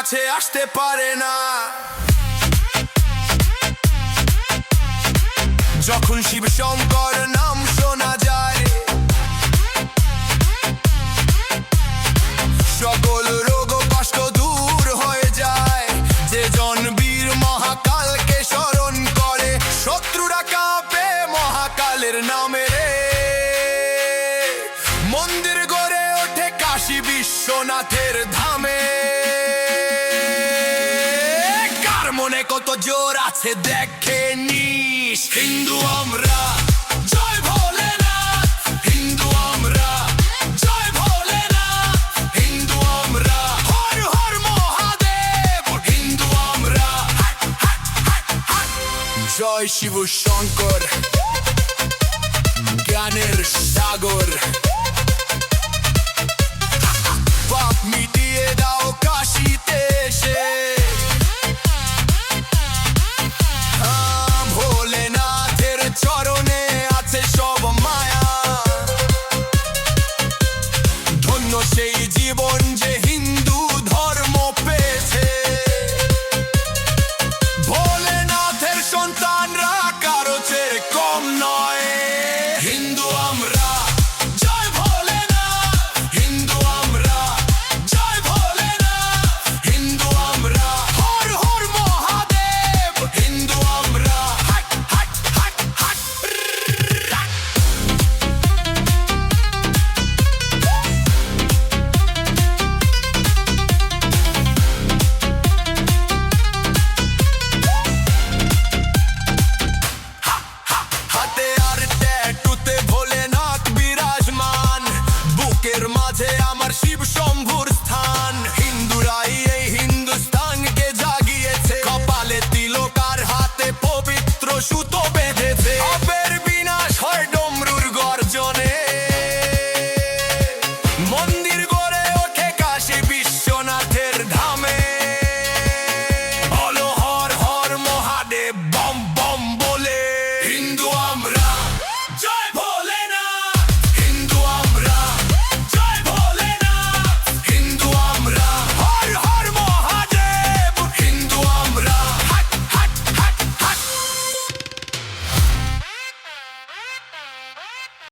কাছে আসতে পারে না। যখন শিব শঙ্কর নাম শোনা যায়, সকল রোগ কষ্ট দূর হয়ে যায়। যে জন বীর মহাকালকে স্মরণ করে, শত্রুরা কাঁপে মহাকালের নামে রে। মন্দির গড়ে ওঠে কাশী বিশ্বনাথের ধামে। কার মনে কত জোর আছে দেখে নিস। হিন্দু আমরা, জয় ভোলেনাথ। হিন্দু আমরা, জয় ভোলেনাথ। হিন্দু আমরা, হর হর মহাদেব। হিন্দু আমরা, হাট হাট হাট হাট। জয় শিব শঙ্কর, জ্ঞানের সাগর। পাপ মিটিয়ে দাও কাশী